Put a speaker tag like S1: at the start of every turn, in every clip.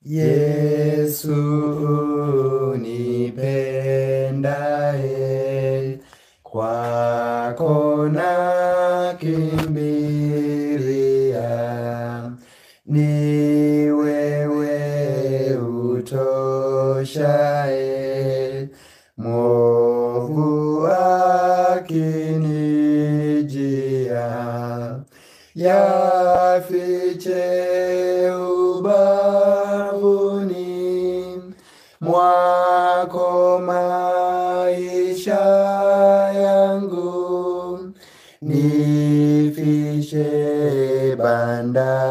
S1: Yesu unipendaye, kwako nakimbilia. Ni wewe utoshaye, mwovu akinijia. Yafiche ubavuni mwako maisha yangu, nifishe bandarini,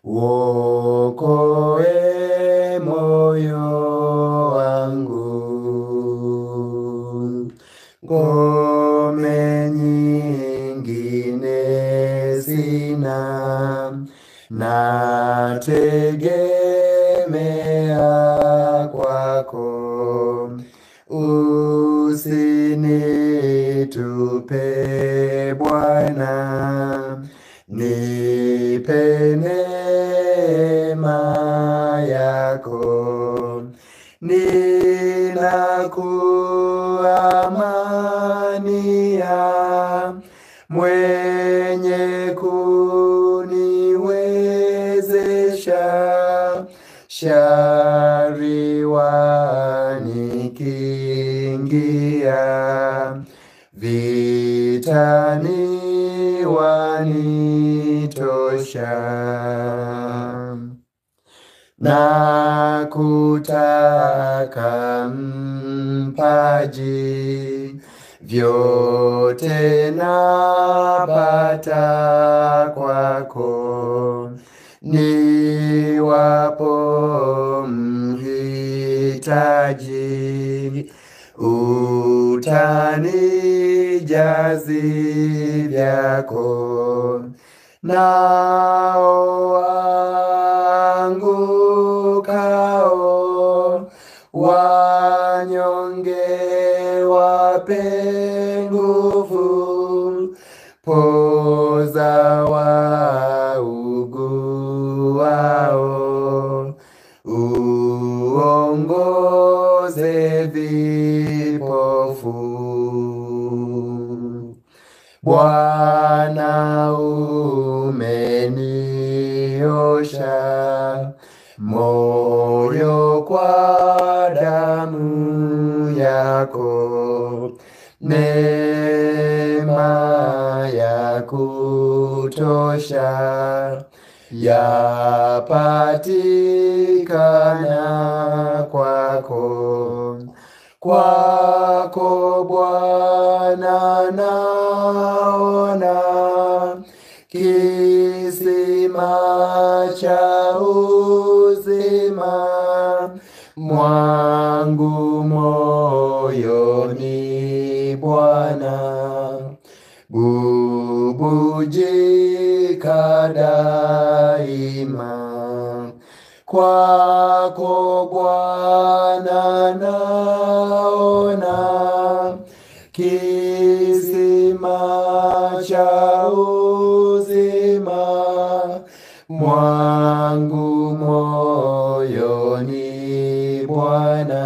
S1: uokoe moyo wangu. Ngome nyingine sina, nategemea kwako. Usinitupe Bwana, nipe neema yako. Ninakuamania, mwenye kuniwezesha. Shari wanikingia, vitani wanitosha. Nakutaka mpaji, vyote napata kwako. Niwapo mhitaji, utanijazi vyako. Nao waangukao, wanyonge wape nguvu. Poza wauguao, uongoze vipofu. Bwana umeniosha moyo kwa damu yako. Neema ya kutosha yapatikana kwako. Kwako Bwana naona kisima cha uzima. Mwangu moyoni Bwana, bubujika daima. Kwako Bwana naona kisima cha uzima. Mwangu moyoni Bwana,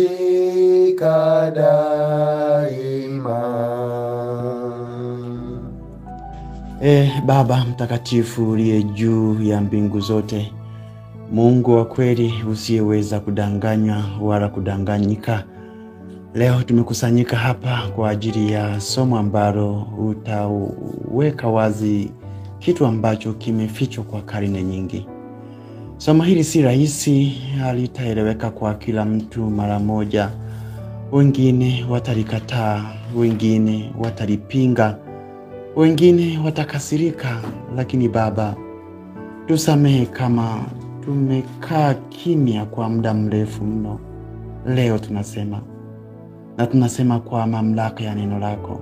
S1: bubujika daima.
S2: Baba mtakatifu uliye juu ya mbingu zote, Mungu wa kweli usiyeweza kudanganywa wala kudanganyika, leo tumekusanyika hapa kwa ajili ya somo ambalo utaweka wazi kitu ambacho kimefichwa kwa karne nyingi. Somo hili si rahisi, halitaeleweka kwa kila mtu mara moja. Wengine watalikataa, wengine watalipinga, wengine watakasirika. Lakini Baba, tusamehe kama tumekaa kimya kwa muda mrefu mno. Leo tunasema kwa mamlaka ya neno lako.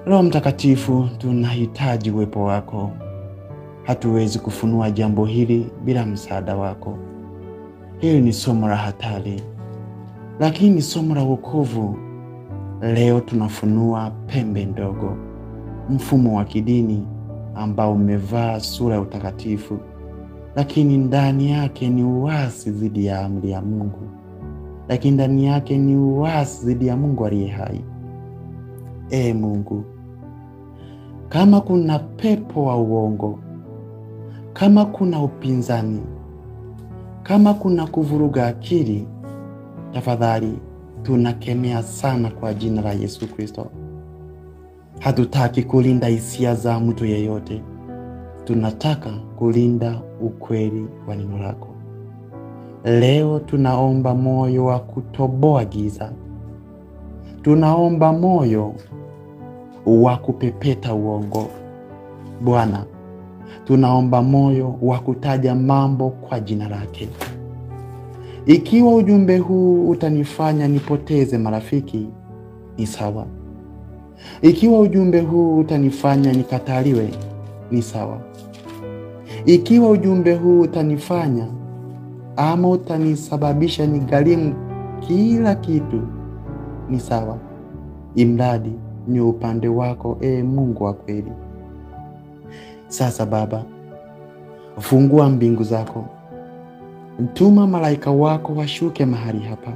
S2: Roho Mtakatifu, tunahitaji uwepo wako. Hatuwezi kufunua jambo hili bila msaada wako. Hili ni somo la hatari, lakini ni somo la wokovu. Leo tunafunua pembe ndogo, mfumo wa kidini ambao umevaa sura ya utakatifu, lakini ndani yake ni uasi dhidi ya amri ya Mungu, lakini ndani yake ni uasi dhidi ya Mungu aliye hai. Mungu, kama kuna pepo wa uongo, kama kuna upinzani, kama kuna kuvuruga akili, tafadhali tunakemea sana kwa jina la Yesu Kristo. Hatutaki kulinda hisia za mtu yeyote. Tunataka kulinda ukweli wa neno lako. Leo tunaomba moyo wa kutoboa giza. Tunaomba moyo wa kupepeta uongo. Bwana, tunaomba moyo wa kutaja mambo kwa jina lake. Ikiwa ujumbe huu utanifanya nipoteze marafiki, ni sawa. Ikiwa ujumbe huu utanifanya nikataliwe, ni sawa. Ikiwa ujumbe huu utanifanya ama utanisababisha nigharimu kila kitu, ni sawa. Imradi ni upande wako, Mungu wa kweli. Sasa Baba, fungua mbingu zako. Mtuma malaika wako washuke mahali hapa.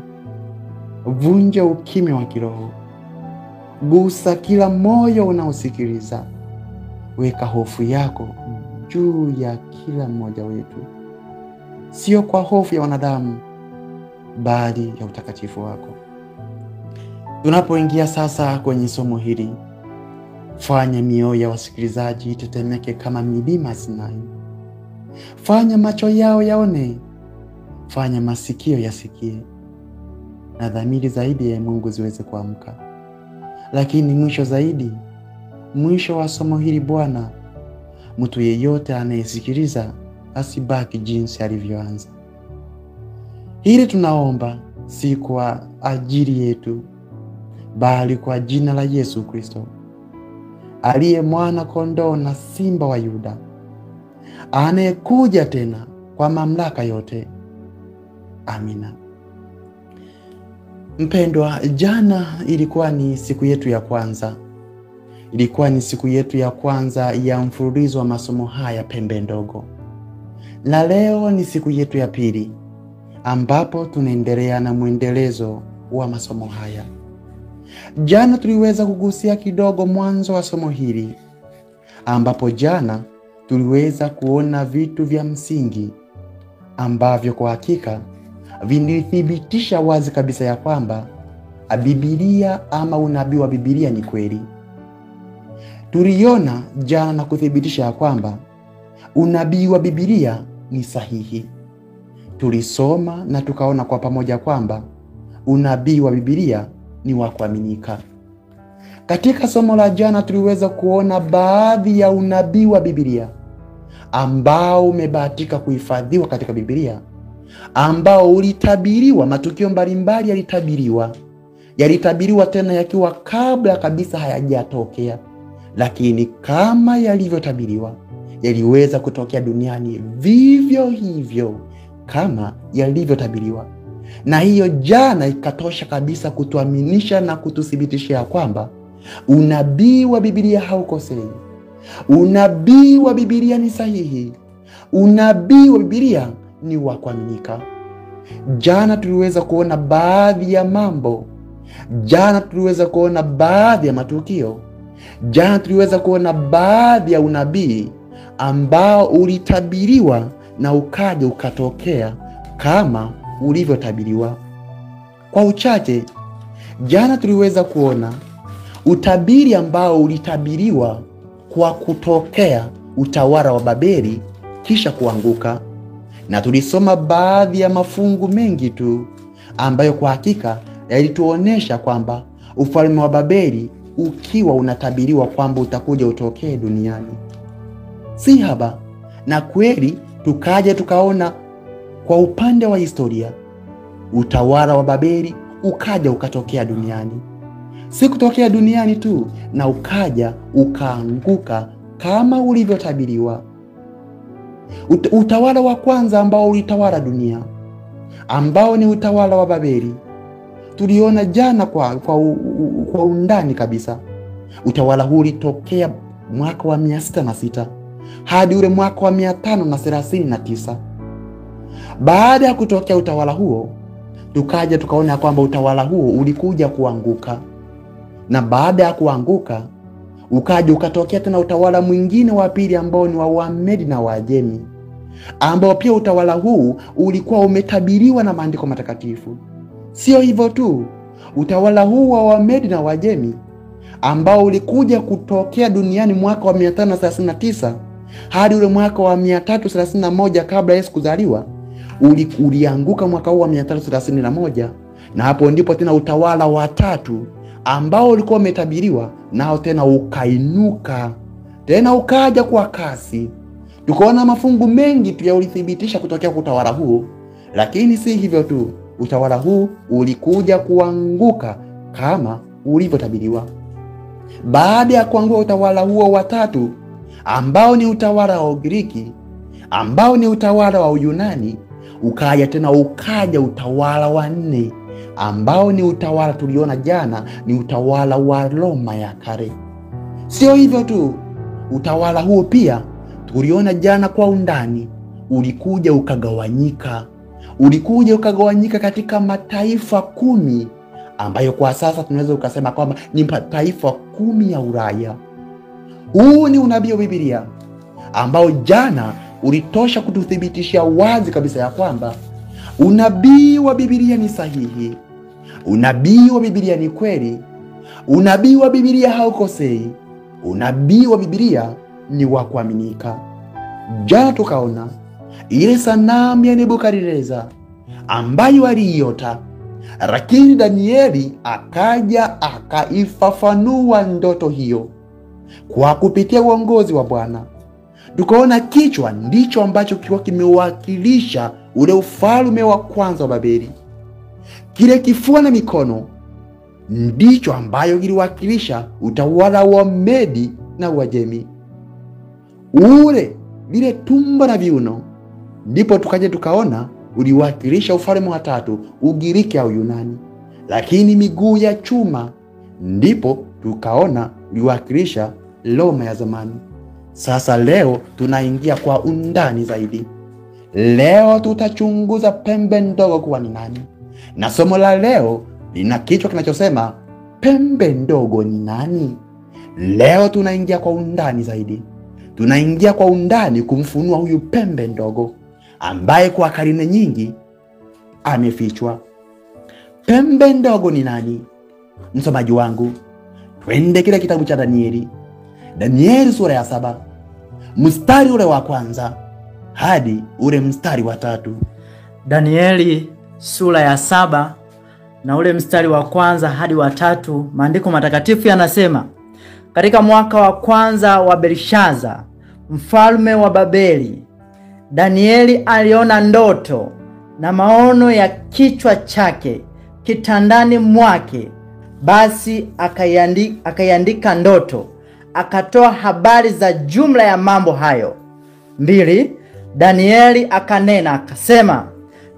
S2: Vunja ukimya wa kiroho. Gusa kila moyo unaosikiliza. Weka hofu yako juu ya kila mmoja wetu. Sio kwa hofu ya wanadamu, bali ya utakatifu wako. Tunapoingia sasa kwenye somo hili, fanya mioyo ya wasikilizaji itetemeke kama milima Sinai. Fanya macho yao yaone, fanya masikio yasikie, na dhamiri zaidi ya Mungu ziweze kuamka. Lakini mwisho zaidi, mwisho wa somo hili Bwana, mtu yeyote anayesikiliza asibaki jinsi alivyoanza. Hili tunaomba si kwa ajili yetu, bali kwa jina la Yesu Kristo, aliye mwana kondoo na simba wa Yuda, anayekuja tena kwa mamlaka yote. Amina. Mpendwa, jana ilikuwa ni siku yetu ya kwanza. Ilikuwa ni siku yetu ya kwanza ya mfululizo wa masomo haya Pembe Ndogo. Na leo ni siku yetu ya pili, ambapo tunaendelea na mwendelezo wa masomo haya. Jana tuliweza kugusia kidogo mwanzo wa somo hili, ambapo jana tuliweza kuona vitu vya msingi ambavyo kwa hakika vinithibitisha wazi kabisa ya kwamba Biblia ama unabii wa Biblia ni kweli. Tuliona jana na kuthibitisha ya kwamba unabii wa Biblia ni sahihi. Tulisoma na tukaona kwa pamoja kwamba unabii wa Biblia ni wa kuaminika. Katika somo la jana tuliweza kuona baadhi ya unabii wa Biblia ambao umebahatika kuhifadhiwa katika Biblia, ambao ulitabiriwa. Matukio mbalimbali yalitabiriwa tena yakiwa kabla kabisa hayajatokea, lakini kama yalivyotabiriwa yaliweza kutokea duniani vivyo hivyo kama yalivyotabiriwa. Na hiyo jana ikatosha kabisa kutuaminisha na kututhibitisha kwamba unabii wa Biblia haukosei. Unabii wa Biblia ni sahihi. Unabii wa Biblia ni wa kuaminika. Jana tuliweza kuona baadhi ya mambo. Jana tuliweza kuona baadhi ya matukio. Jana tuliweza kuona baadhi ya unabii ambao ulitabiriwa na ukaja ukatokea kama ulivyotabiriwa. Kwa uchache, jana tuliweza kuona utabiri ambao ulitabiriwa kwa kutokea utawala wa Babeli kisha kuanguka. Na tulisoma baadhi ya mafungu mengi tu ambayo kwa hakika yalituonesha kwamba ufalme wa Babeli ukiwa unatabiriwa kwamba utakuja utokee duniani. Si haba, na kweli tukaja tukaona kwa upande wa historia utawala wa Babeli ukaja ukatokea duniani. Si kutokea duniani tu, na ukaja ukaanguka kama ulivyotabiriwa. Utawala wa kwanza ambao ulitawala dunia, ambao ni utawala wa Babeli, tuliona jana kwa undani kabisa. Utawala huu ulitokea mwaka wa 606 hadi ule mwaka wa 539. Baada ya kutokea utawala huo, tukaja tukaona kwamba utawala huo ulikuja kuanguka. Na baada ya kuanguka, ukaja ukatokea tena utawala mwingine wa pili ambao ni wa Wamedi na Waajemi, ambao pia utawala huu ulikuwa umetabiriwa na maandiko matakatifu. Sio hivyo tu, utawala huu wa Wamedi na Waajemi ambao ulikuja kutokea duniani mwaka wa 539 hadi ule mwaka wa 331 kabla Yesu kuzaliwa, ulianguka mwaka huu wa 331, na hapo ndipo tena utawala wa tatu ambao ulikuwa umetabiriwa nao tena ukainuka, tena ukaja kwa kasi. Tukaona mafungu mengi tu ya ulithibitisha kutokea kwa utawala huu, lakini si hivyo tu, utawala huu ulikuja kuanguka kama ulivyotabiriwa. Baada ya kuanguka utawala huo wa tatu ambao ni utawala wa Ugiriki, ambao ni utawala wa Uyunani, ukaja utawala wa nne ambao ni utawala tuliona jana, ni utawala wa Roma ya kale. Sio hivyo tu, utawala huo pia tuliona jana kwa undani, ulikuja ukagawanyika katika mataifa 10 ambayo kwa sasa tunaweza ukasema kwamba ni mataifa 10 ya Ulaya. Huu ni unabii wa Biblia ambao jana ulitosha kututhibitishia wazi kabisa ya kwamba unabii wa Biblia ni sahihi, unabii wa Biblia ni kweli, unabii wa Biblia haukosei, unabii wa Biblia ni wa kuaminika. Jana tukaona ile sanamu ya Nebukadneza ambayo aliiota, lakini Danieli akaja akaifafanua ndoto hiyo kwa kupitia uongozi wa Bwana. Tukaona kichwa ndicho ambacho kilikuwa kimewakilisha ule ufalme wa kwanza wa Babeli. Kile kifua na mikono ndicho ambayo kiliwakilisha utawala wa Medi na Uajemi. Lile tumbo na viuno ndipo tukaja tukaona uliwakilisha ufalme wa tatu, Ugiriki au Yunani. Lakini miguu ya chuma ndipo tukaona uliwakilisha Roma ya zamani. Sasa leo tunaingia kwa undani zaidi. Leo tutachunguza pembe ndogo kuwa ni nani. Na somo la leo lina kichwa kinachosema pembe ndogo ni nani? Leo tunaingia kwa undani zaidi. Tunaingia kwa undani kumfunua huyu pembe ndogo ambaye kwa karne nyingi amefichwa. Pembe ndogo ni nani? Msomaji wangu, twende kile kitabu cha Danieli sura ya 7 mstari ule wa kwanza hadi ule mstari wa 3.
S3: Danieli sura ya 7 na ule mstari wa kwanza hadi wa 3. Maandiko matakatifu yanasema: katika mwaka wa kwanza wa Belshaza mfalme wa Babeli, Danieli aliona ndoto na maono ya kichwa chake kitandani mwake. Basi akaiandika ndoto, akatoa habari za jumla ya mambo hayo. 2. Danieli akanena akasema,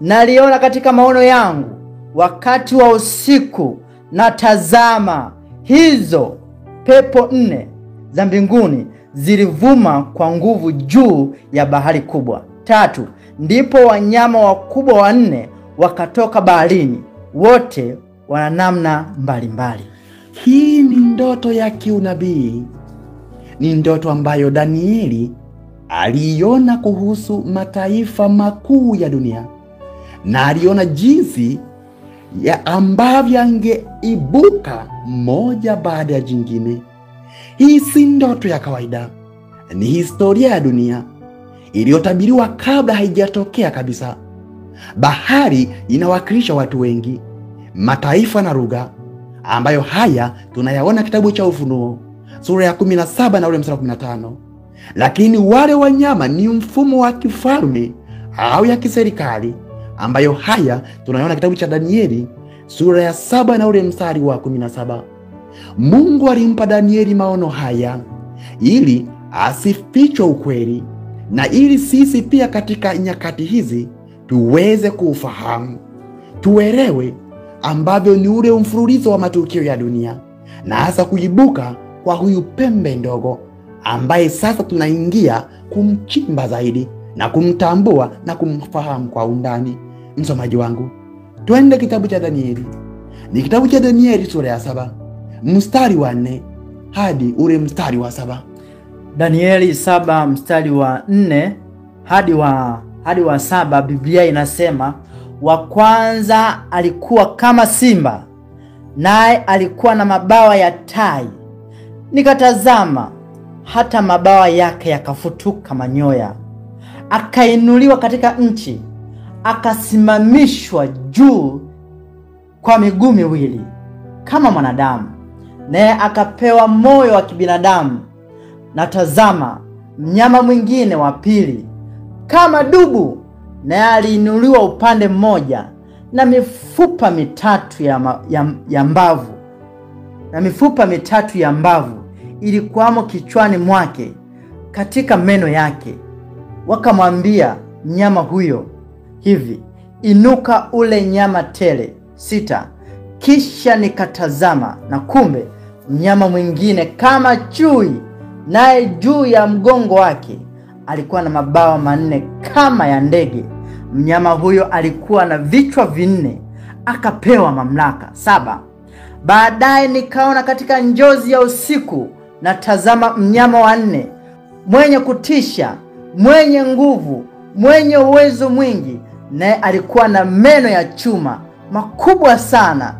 S3: naliona katika maono yangu wakati wa usiku, na tazama, hizo pepo 4 za mbinguni zilivuma kwa nguvu juu ya bahari kubwa. 3. Ndipo wanyama wakubwa 4 wakatoka baharini, wote wana namna mbalimbali.
S2: Hii ni ndoto ya kiunabii. Ni ndoto ambayo Danieli aliona kuhusu mataifa makuu ya dunia, na aliona jinsi ya ambavyo angeibuka moja baada ya jingine. Hii si ndoto ya kawaida, ni historia ya dunia iliyotabiriwa kabla haijatokea kabisa. Bahari inawakilisha watu wengi, mataifa na lugha, ambayo haya tunayaona kitabu cha Ufunuo sura ya 17 na ule mstari 15. Lakini wale wanyama ni mfumo wa kifalme au ya kiserikali, ambayo haya tunayaona kitabu cha Danieli sura ya 7 na ule mstari wa 17. Mungu alimpa Danieli maono haya ili asifichwe ukweli, na ili sisi pia katika nyakati hizi tuweze kuufahamu, tuelewe ambavyo ni ule mfululizo wa matukio ya dunia, na hasa kuibuka kwa huyu pembe ndogo ambaye sasa tunaingia kumchimba zaidi na kumtambua na kumfahamu kwa undani. Msomaji wangu, twende kitabu cha Danieli. Ni kitabu cha Danieli sura ya 7 mstari wa 4 hadi ule mstari wa 7.
S3: Danieli 7 mstari wa 4 hadi wa 7, Biblia inasema, wa kwanza alikuwa kama simba, naye alikuwa na mabawa ya tai. Nikatazama hata mabawa yake yakafutuka manyoya. Akainuliwa katika nchi, akasimamishwa juu kwa miguu miwili kama mwanadamu, naye akapewa moyo wa kibinadamu. Na tazama, mnyama mwingine wa pili kama dubu, naye aliinuliwa upande mmoja, na mifupa mitatu ya mbavu ilikuwamo kichwani mwake katika meno yake. Wakamwambia mnyama huyo hivi, inuka ule nyama tele. 6. Kisha nikatazama, na kumbe mnyama mwingine kama chui, naye juu ya mgongo wake alikuwa na mabawa 4 kama ya ndege. Mnyama huyo alikuwa na vichwa 4, akapewa mamlaka. 7. Baadaye nikaona katika njozi ya usiku, na tazama mnyama wa 4, mwenye kutisha, mwenye nguvu, mwenye uwezo mwingi, naye alikuwa na meno ya chuma makubwa sana.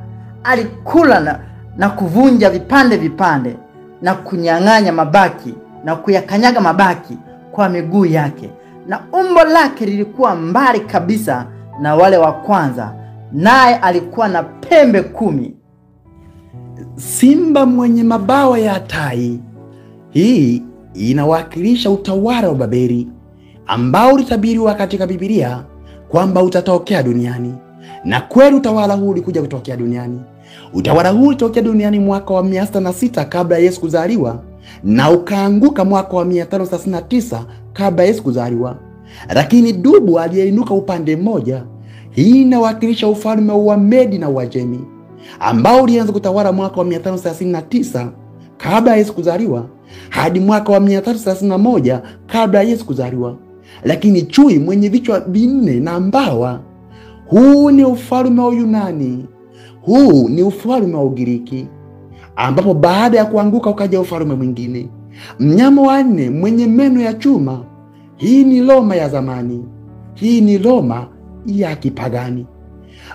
S3: Alikula na kuvunja vipande na kunyang'anya mabaki na kuyakanyaga mabaki kwa miguu yake, na umbo lake lilikuwa mbali kabisa na wale wa kwanza, naye alikuwa na pembe 10.
S2: Simba mwenye mabawa ya tai, hii inawakilisha utawala wa Babeli ambao ulitabiriwa katika Biblia kwamba utatokea duniani. Na kweli utawala huu ulikuja kutokea duniani. Utawala huu ulitokea duniani mwaka wa 606 kabla Yesu kuzaliwa, na ukaanguka mwaka wa 539 kabla Yesu kuzaliwa. Lakini dubu aliyeinuka upande mmoja, hii inawakilisha ufalme wa Medi na Uajemi ambao ulianza kutawala mwaka wa 539 kabla Yesu kuzaliwa hadi mwaka wa 531 kabla Yesu kuzaliwa. Lakini chui mwenye vichwa 4 na mbawa, huu ni ufalme wa Yunani. Huu ni ufalme wa Ugiriki, ambapo baada ya kuanguka ukaja ufalme mwingine. Mnyama wa 4 mwenye meno ya chuma, hii ni Roma ya zamani. Hii ni Roma ya kipagani.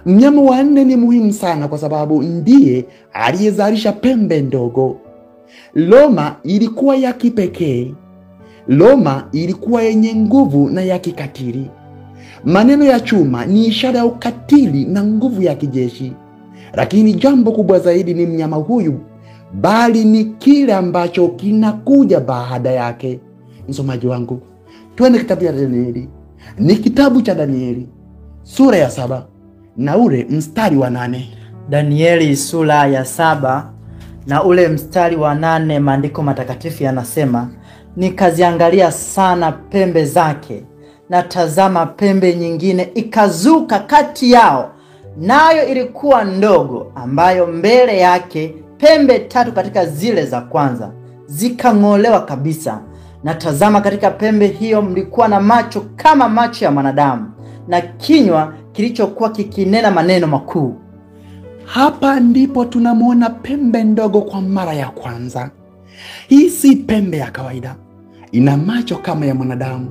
S2: Mnyama wa 4 ni muhimu sana kwa sababu ndiye aliyezalisha pembe ndogo. Roma ilikuwa ya kipekee. Roma ilikuwa yenye nguvu na ya kikatili. Maneno ya chuma ni ishara ya ukatili na nguvu ya kijeshi. Lakini jambo kubwa zaidi ni mnyama huyu, bali ni kile ambacho kinakuja baada yake. Msomaji wangu, twende kitabu cha Danieli. Ni kitabu cha Danieli sura ya 7 na ule mstari wa 8.
S3: Danieli sura ya 7 na ule mstari wa 8, maandiko matakatifu yanasema, nikaziangalia sana pembe zake, na tazama pembe nyingine ikazuka kati yao, nayo ilikuwa ndogo, ambayo mbele yake pembe 3 katika zile za kwanza zikang'olewa kabisa. Na tazama katika pembe hiyo mlikuwa na macho kama macho ya mwanadamu, na kinywa kilichokuwa kikinena maneno makuu.
S2: Hapa ndipo tunamwona pembe ndogo kwa mara ya kwanza. Hii si pembe ya kawaida. Ina macho kama ya mwanadamu.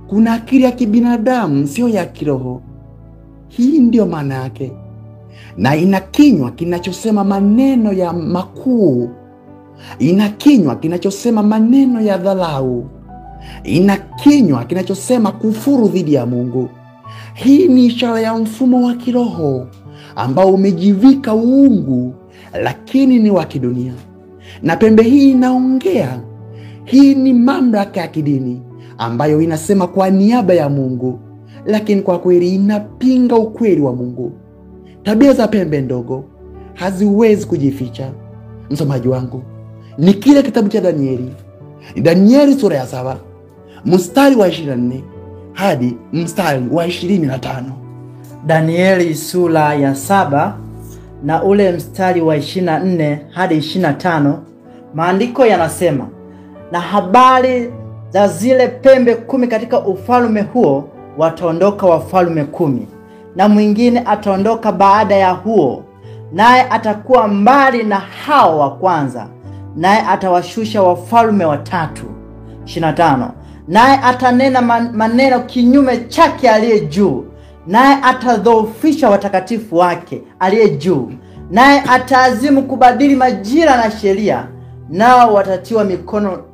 S2: Kuna akili ya kibinadamu, sio ya kiroho. Hii ndio maana yake. Na ina kinywa kinachosema maneno ya makuu. Ina kinywa kinachosema maneno ya dharau. Ina kinywa kinachosema kufuru dhidi ya Mungu. Hii ni ishara ya mfumo wa kiroho ambao umejivika uungu, lakini ni wa kidunia. Na pembe hii inaongea. Hii ni mamlaka ya kidini ambayo inasema kwa niaba ya Mungu, lakini kwa kweli inapinga ukweli wa Mungu. Tabia za pembe ndogo haziwezi kujificha. Msomaji wangu, ni kile kitabu cha Danieli. Danieli sura ya 7 mstari wa 24 hadi mstari wa 25.
S3: Danieli sura ya 7 na ule mstari wa 24 hadi 25, maandiko yanasema, na habari za zile pembe 10 katika ufalme huo, wataondoka wafalme 10, na mwingine ataondoka baada ya huo, naye atakuwa mbali na hao wa kwanza, naye atawashusha wafalme watatu. 25. Naye atanena maneno kinyume chake aliye juu, naye atadhoofisha watakatifu wake aliye juu, naye ataazimu kubadili majira na sheria, nao watatiwa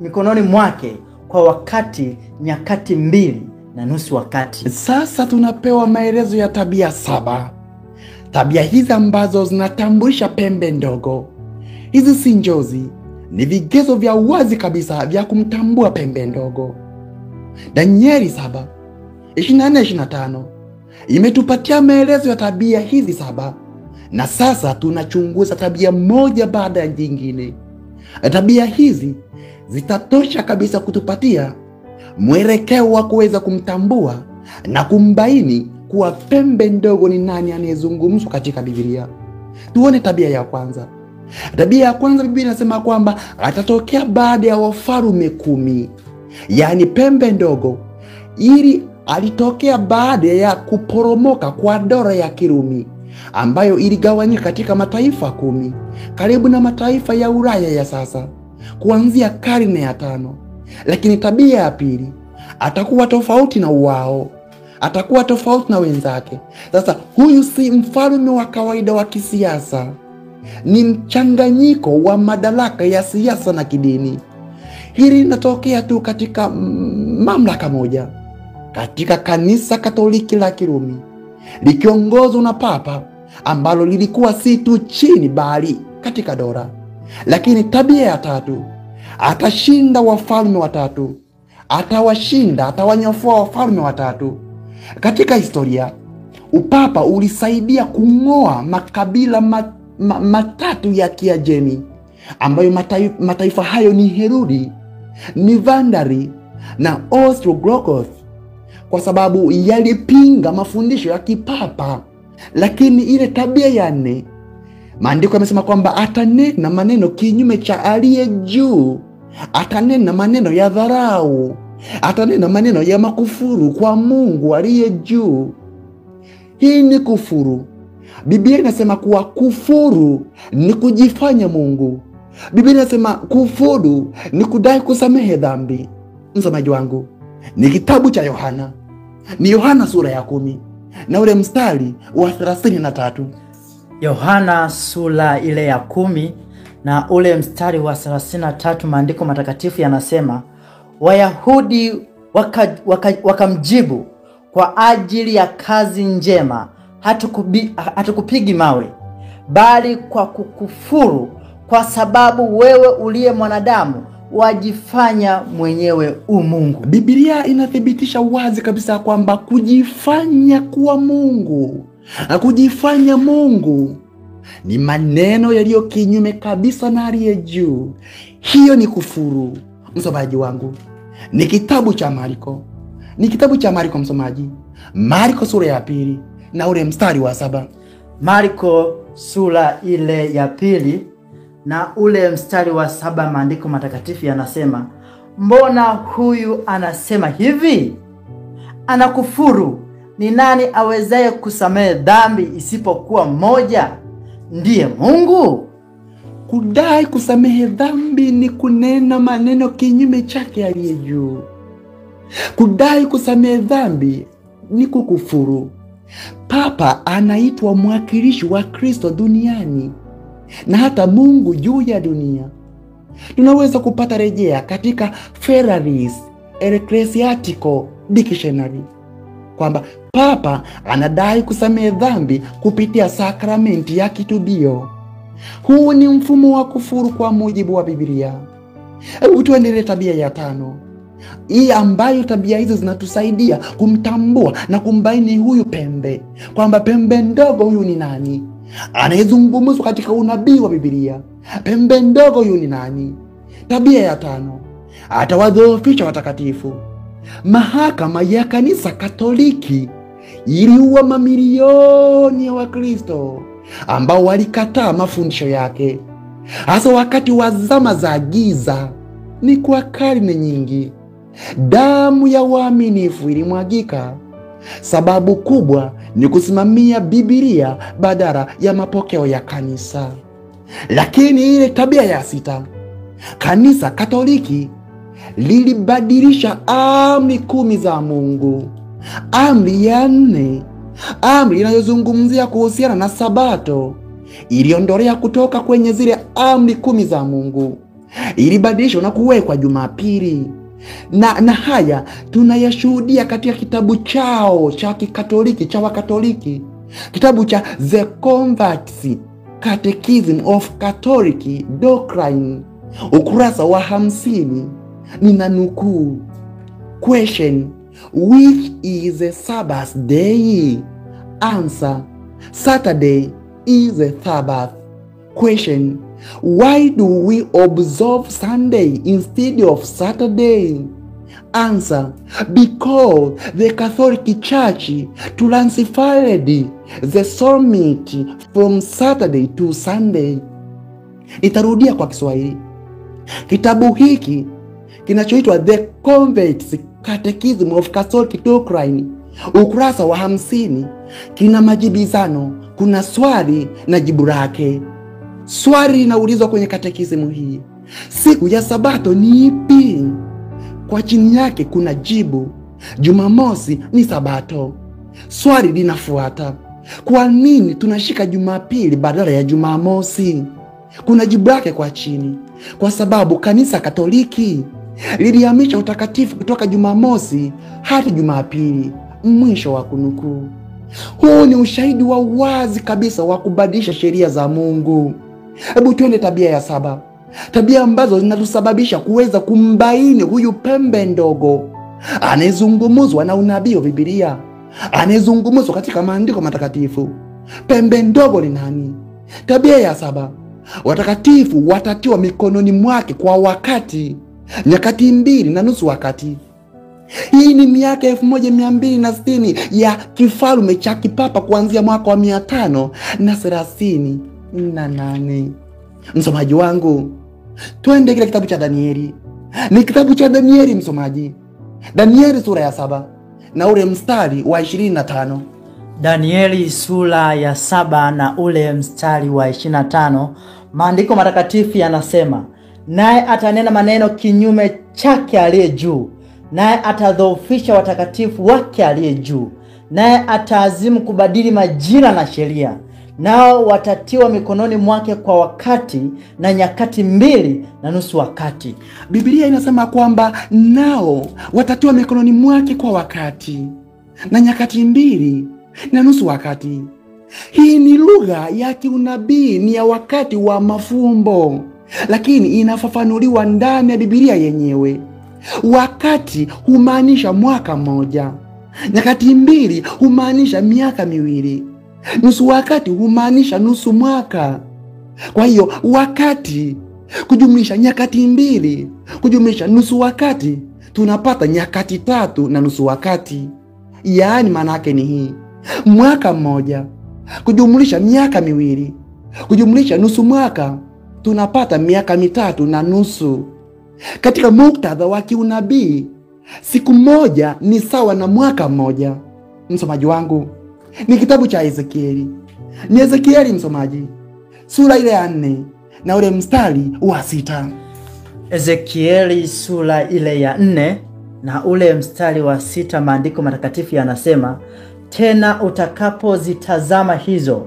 S3: mikononi mwake kwa wakati, nyakati 2.5 wakati.
S2: Sasa tunapewa maelezo ya tabia 7. Tabia hizi ambazo zinatambulisha pembe ndogo. Hizi si njozi, ni vigezo vya wazi kabisa vya kumtambua pembe ndogo. Danieli 7:24-25 imetupatia maelezo ya tabia hizi 7, na sasa tunachunguza tabia moja baada ya nyingine. Tabia hizi zitatosha kabisa kutupatia mwelekeo wa kuweza kumtambua na kumbaini kuwa pembe ndogo ni nani anayezungumzwa katika Biblia. Tuone tabia ya kwanza. Tabia ya kwanza, Biblia inasema kwamba atatokea baada ya wafalme 10. Yaani pembe ndogo ili alitokea baada ya kuporomoka kwa dola ya Kirumi, ambayo iligawanyika katika mataifa 10 karibu na mataifa ya Ulaya ya sasa kuanzia karne ya 5. Lakini tabia ya pili, atakuwa tofauti na wao, atakuwa tofauti na wenzake. Sasa huyu si mfalme wa kawaida wa kisiasa, ni mchanganyiko wa madaraka ya siasa na kidini. Hili linatokea tu katika mamlaka moja, katika kanisa Katoliki la Kirumi likiongozwa na papa, ambalo lilikuwa si tu chini bali katika dola. Lakini tabia ya tatu, atashinda wafalme watatu, atawanyofoa wafalme watatu. Katika historia, upapa ulisaidia kung'oa makabila matatu ya Kiajemi, ambayo mataifa hayo ni Heruli, ni Vandali na Ostrogoth, kwa sababu yalipinga mafundisho ya kipapa. Lakini ile tabia ya 4, maandiko yamesema kwamba atanena maneno kinyume cha aliye juu, atanena maneno ya dharau, atanena maneno ya makufuru kwa Mungu aliye juu. Hii ni kufuru. Biblia inasema kuwa kufuru ni kujifanya Mungu. Biblia inasema kufuru ni kudai kusamehe dhambi. Msomaji wangu, ni kitabu cha Yohana. Ni Yohana sura ya 10 na ule mstari wa 33.
S3: Yohana sura ile ya 10 na ule mstari wa 33, maandiko matakatifu yanasema, Wayahudi wakamjibu, kwa ajili ya kazi njema hatukupigi mawe, bali kwa kukufuru, kwa sababu wewe uliye mwanadamu wajifanya mwenyewe Mungu.
S2: Biblia inathibitisha wazi kabisa kwamba kujifanya kuwa Mungu na kujifanya Mungu ni maneno yaliyo kinyume kabisa na aliye juu. Hiyo ni kufuru. Msomaji wangu, ni kitabu cha Marko. Ni kitabu cha Marko msomaji. Marko sura ya 2 na ule mstari wa 7.
S3: Marko sura ile ya 2 na ule mstari wa 7, maandiko matakatifu yanasema, mbona huyu anasema hivi? Anakufuru. Ni nani awezaye kusamehe dhambi isipokuwa mmoja, ndiye Mungu?
S2: Kudai kusamehe dhambi ni kunena maneno kinyume chake aliye juu. Kudai kusamehe dhambi ni kukufuru. Papa anaitwa mwakilishi wa Kristo duniani na hata Mungu juu ya dunia. Tunaweza kupata rejea katika Ferraris Ecclesiastical Dictionary kwamba papa anadai kusamehe dhambi kupitia sakramenti ya kitubio. Huu ni mfumo wa kufuru kwa mujibu wa Biblia. Hebu tuendelee tabia ya 5. Hii ambayo tabia hizo zinatusaidia kumtambua na kumbaini huyu pembe, kwamba pembe ndogo huyu ni nani anayezungumzwa katika unabii wa Biblia. Pembe ndogo huyu ni nani? Tabia ya 5, atawadhoofisha watakatifu. Mahakama ya kanisa Katoliki iliua mamilioni ya Wakristo ambao walikataa mafundisho yake, hasa wakati wa zama za giza. ni kwa karne nyingi. Damu ya waaminifu ilimwagika. Sababu kubwa ni kusimamia Biblia badala ya mapokeo ya kanisa. Lakini ile tabia ya sita, kanisa Katoliki lilibadilisha amri 10 za Mungu. Amri ya 4, amri inayozungumzia kuhusiana na Sabato, iliondolea kutoka kwenye zile amri 10 za Mungu. Ilibadilishwa na kuwekwa Jumapili. Na haya tunayashuhudia katika kitabu chao cha Kikatoliki cha Wakatoliki, kitabu cha The Converts Catechism of Catholic Doctrine, ukurasa wa 50. Ninanukuu: Question: which is the Sabbath day? Answer: Saturday is the Sabbath. Question: why do we observe Sunday instead of Saturday? Answer: because the Catholic Church transferred the solemnity from Saturday to Sunday. Itarudia kwa Kiswahili. Kitabu hiki kinachoitwa The Converts Catechism of Catholic Doctrine, ukurasa wa 50, kina majibizano. Kuna swali na jibu lake. Swali linaulizwa kwenye katekisimu hii: siku ya Sabato ni ipi? Kwa chini yake kuna jibu: Jumamosi ni Sabato. Swali linafuata: kwa nini tunashika Jumapili badala ya Jumamosi? Kuna jibu lake kwa chini: kwa sababu kanisa Katoliki lilihamisha utakatifu kutoka Jumamosi hadi Jumapili. Mwisho wa kunukuu. Huu ni ushahidi wa wazi kabisa wa kubadilisha sheria za Mungu. Hebu tuende tabia ya 7, tabia ambazo zinatusababisha kuweza kumbaini huyu pembe ndogo anayezungumzwa na unabii wa Biblia, anayezungumzwa katika maandiko matakatifu. Pembe ndogo ni nani? Tabia ya 7, watakatifu watatiwa mikononi mwake kwa wakati, nyakati 2.5 wakati. Hii ni miaka 1260 ya kifalme cha kipapa kuanzia mwaka wa 538. Msomaji wangu, twende kile kitabu cha Danieli. Ni kitabu cha Danieli msomaji. Danieli sura ya 7 na ule mstari wa 25.
S3: Danieli sura ya 7 na ule mstari wa 25. Maandiko matakatifu yanasema, naye atanena maneno kinyume chake aliye juu, naye atadhoofisha watakatifu wake aliye juu, naye ataazimu kubadili majira na sheria, nao watatiwa mikononi mwake kwa wakati na nyakati 2.5 wakati.
S2: Biblia inasema kwamba nao watatiwa mikononi mwake kwa wakati na nyakati 2.5 wakati. Hii ni lugha ya kiunabii, ni ya wakati wa mafumbo, lakini inafafanuliwa ndani ya Biblia yenyewe. Wakati humaanisha mwaka mmoja, nyakati 2 humaanisha miaka 2, nusu wakati humaanisha nusu mwaka. Kwa hiyo wakati kujumlisha nyakati 2 kujumlisha nusu wakati, tunapata nyakati 3.5 wakati. Yaani maana yake ni hii: mwaka mmoja kujumlisha miaka 2 kujumlisha nusu mwaka, tunapata miaka 3.5. Katika muktadha wa kiunabii, siku moja ni sawa na mwaka mmoja. Msomaji wangu, ni kitabu cha Ezekieli. Ni Ezekieli msomaji, sura ile ya 4 na ule mstari wa 6.
S3: Ezekieli sura ile ya 4 na ule mstari wa 6. Maandiko matakatifu yanasema, tena utakapozitazama hizo,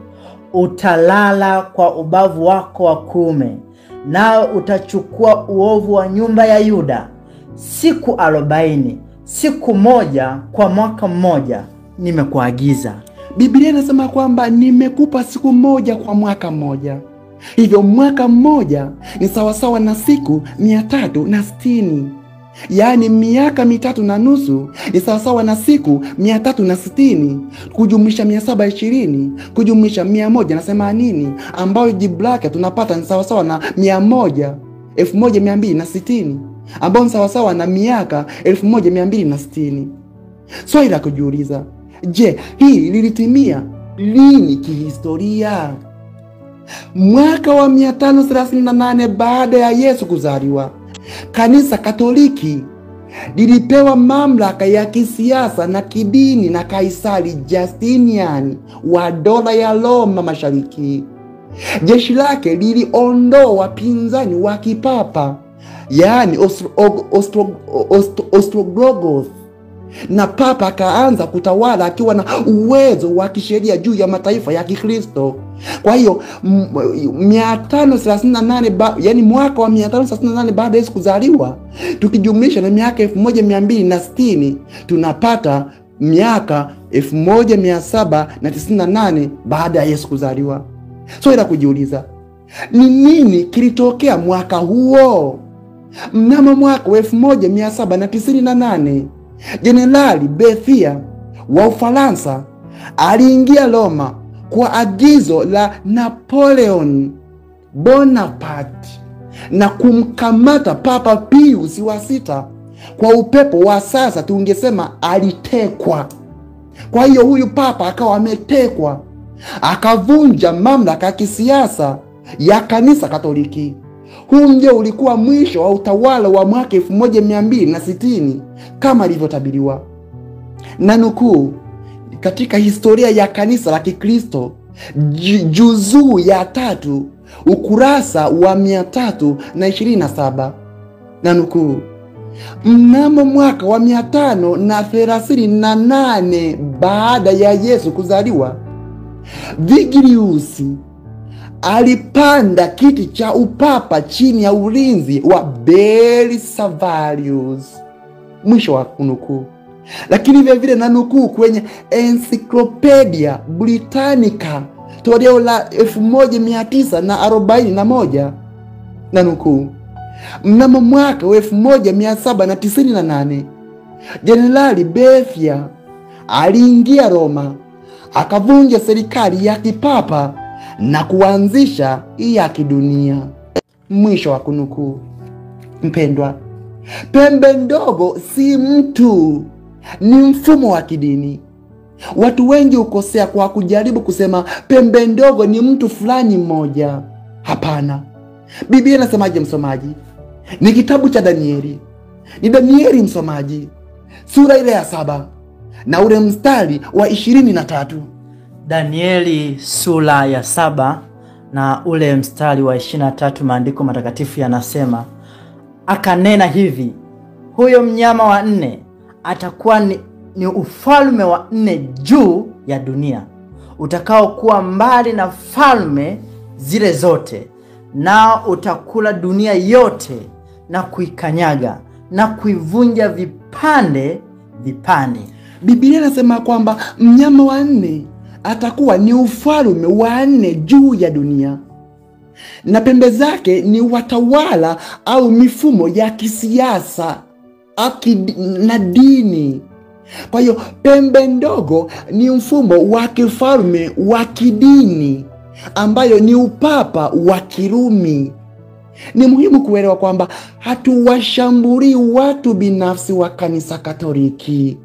S3: utalala kwa ubavu wako wa kuume, nao utachukua uovu wa nyumba ya Yuda siku 40, siku moja kwa mwaka mmoja nimekuagiza.
S2: Biblia inasema kwamba nimekupa siku moja kwa mwaka mmoja. Hivyo mwaka mmoja ni sawasawa na siku 360. Yaani miaka 3.5 ni sawasawa na siku 360, kujumlisha 720 kujumlisha 180, ambayo jibu lake tunapata ni sawasawa na 1260, ambayo ni sawasawa na miaka 1260. Swali la kujiuliza, je, hii lilitimia lini kihistoria? Mwaka wa 538 baada ya Yesu kuzaliwa, Kanisa Katoliki lilipewa mamlaka ya kisiasa na kidini na Kaisari Justinian wa dola ya Roma Mashariki. Jeshi lake liliondoa wapinzani wa kipapa, yaani Ostrogoths, na papa akaanza kutawala akiwa na uwezo wa kisheria juu ya mataifa ya Kikristo. Kwa hiyo 538 yani mwaka wa 538 baada ya Yesu kuzaliwa, tukijumlisha na miaka 1260 tunapata miaka 1798 baada ya Yesu kuzaliwa. So ila kujiuliza, ni nini kilitokea mwaka huo? Mnamo mwaka 1798 Jenerali Berthier wa Ufaransa aliingia Roma kwa agizo la Napoleon Bonaparte na kumkamata Papa Pius wa 6. Kwa upepo wa sasa tungesema alitekwa. Kwa hiyo huyu papa akawa ametekwa, akavunja mamlaka ya kisiasa ya Kanisa Katoliki. Huu ndio ulikuwa mwisho wa utawala wa mwaka 1260 kama ilivyotabiriwa. Na nukuu katika historia ya kanisa la Kikristo, juzuu ya 3 ukurasa wa 327. Na nukuu, mnamo mwaka wa 538 baada ya Yesu kuzaliwa, Vigilius alipanda kiti cha upapa chini ya ulinzi wa Belisarius. Mwisho wa kunukuu. Lakini vile vile na nukuu kwenye Encyclopedia Britannica toleo la 1941, na nukuu, mnamo mwaka 1798 Jenerali Berthier aliingia Roma, akavunja serikali ya kipapa na kuanzisha ya kidunia. Mwisho wa kunukuu. Mpendwa, pembe ndogo si mtu, ni mfumo wa kidini. Watu wengi hukosea kwa kujaribu kusema pembe ndogo ni mtu fulani mmoja. Hapana. Biblia inasemaje msomaji? Ni kitabu cha Danieli. Ni Danieli msomaji, sura ile ya 7 na ule mstari wa 23.
S3: Danieli sura ya 7 na ule mstari wa 23, maandiko matakatifu yanasema, akanena hivi, huyo mnyama wa 4 atakuwa ni ufalme wa 4 juu ya dunia, utakao kuwa mbali na falme zile zote, nao utakula dunia yote na kuikanyaga na kuivunja vipande vipande.
S2: Biblia inasema kwamba mnyama wa 4 atakuwa ni ufalme wa 4 juu ya dunia, na pembe zake ni watawala au mifumo ya kisiasa na dini. Kwa hiyo pembe ndogo ni mfumo wa kifalme wa kidini ambayo ni upapa wa Kirumi. Ni muhimu kuelewa kwamba hatuwashambulii watu binafsi wa Kanisa Katoliki.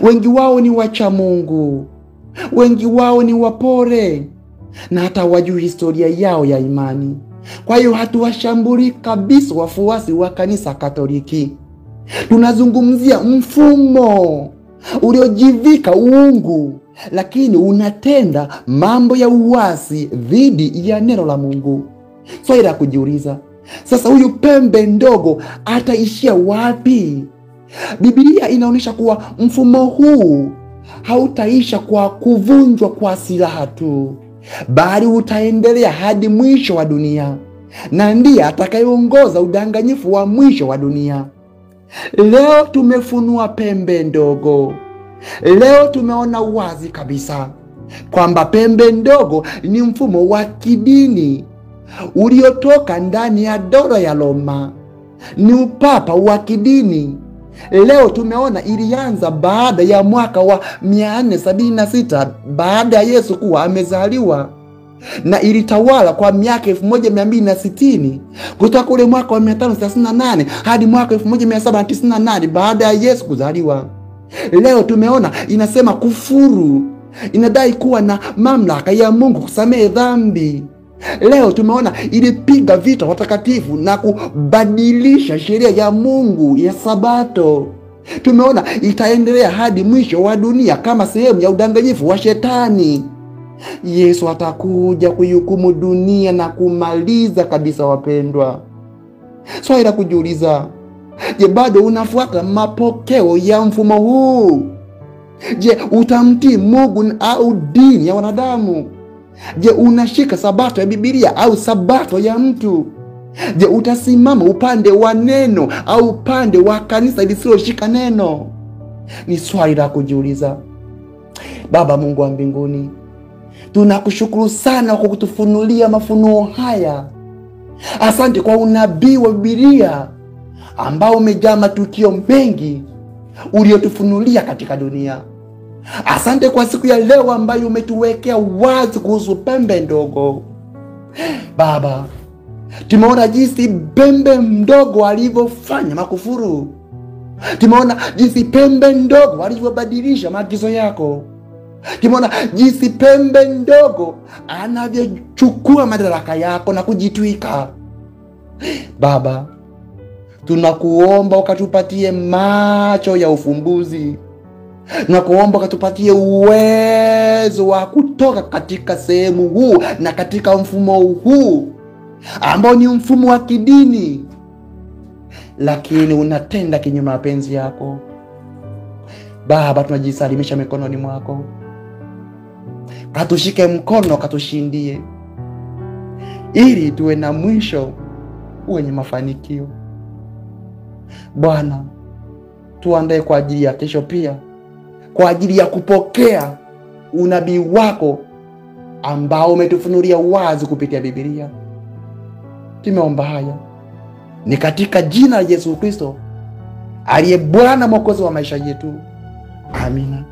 S2: Wengi wao ni wacha Mungu, wengi wao ni wapore, na hata wajui historia yao ya imani. Kwa hiyo hatuwashambulii kabisa wafuasi wa Kanisa Katoliki. Tunazungumzia mfumo uliojivika uungu, lakini unatenda mambo ya uasi dhidi ya neno la Mungu. Swali la kujiuliza, sasa huyu pembe ndogo ataishia wapi? Biblia inaonyesha kuwa mfumo huu hautaisha kwa kuvunjwa kwa silaha tu, bali utaendelea hadi mwisho wa dunia, na ndiye atakayeongoza udanganyifu wa mwisho wa dunia. Leo tumefunua pembe ndogo. Leo tumeona wazi kabisa kwamba pembe ndogo ni mfumo wa kidini uliotoka ndani ya dola ya Roma. Ni upapa wa kidini. Leo tumeona ilianza baada ya mwaka wa 476 baada ya Yesu kuwa amezaliwa, na ilitawala kwa miaka 1260 kutoka ule mwaka wa 538 hadi mwaka 1798 baada ya Yesu kuzaliwa. Leo tumeona inasema kufuru, inadai kuwa na mamlaka ya Mungu kusamehe dhambi. Leo tumeona ilipiga vita watakatifu na kubadilisha sheria ya Mungu ya Sabato. Tumeona itaendelea hadi mwisho wa dunia kama sehemu ya udanganyifu wa Shetani. Yesu atakuja kuihukumu dunia na kumaliza kabisa, wapendwa. Swali la kujiuliza, je, bado unafuata mapokeo ya mfumo huu? Je, utamtii Mungu au dini ya wanadamu? Je, unashika Sabato ya Biblia au Sabato ya mtu? Je, utasimama upande wa neno au upande wa kanisa lisiloshika neno? Ni swali la kujiuliza. Baba Mungu wa mbinguni, tunakushukuru sana kwa kutufunulia mafunuo haya. Asante kwa unabii wa Biblia ambao umejaa matukio mengi uliotufunulia katika dunia. Asante kwa siku ya leo ambayo umetuwekea wazi kuhusu pembe ndogo. Baba, tumeona jinsi pembe mdogo alivyofanya makufuru. Tumeona jinsi pembe ndogo alivyobadilisha maagizo yako. Tumeona jinsi pembe ndogo anavyochukua madaraka yako na kujitwika. Baba, tunakuomba ukatupatie macho ya ufumbuzi. Tunakuomba ukatupatie uwezo wa kutoka katika sehemu huu na katika mfumo huu ambao ni mfumo wa kidini, lakini unatenda kinyume na mapenzi yako. Baba, tunajisalimisha mikononi mwako. Katushike mkono, katushindie, ili tuwe na mwisho wenye mafanikio. Bwana, tuandae kwa ajili ya kesho pia, kwa ajili ya kupokea unabii wako ambao umetufunulia wazi kupitia Biblia. Tumeomba haya ni katika jina la Yesu Kristo, aliye Bwana Mwokozi wa maisha yetu. Amina.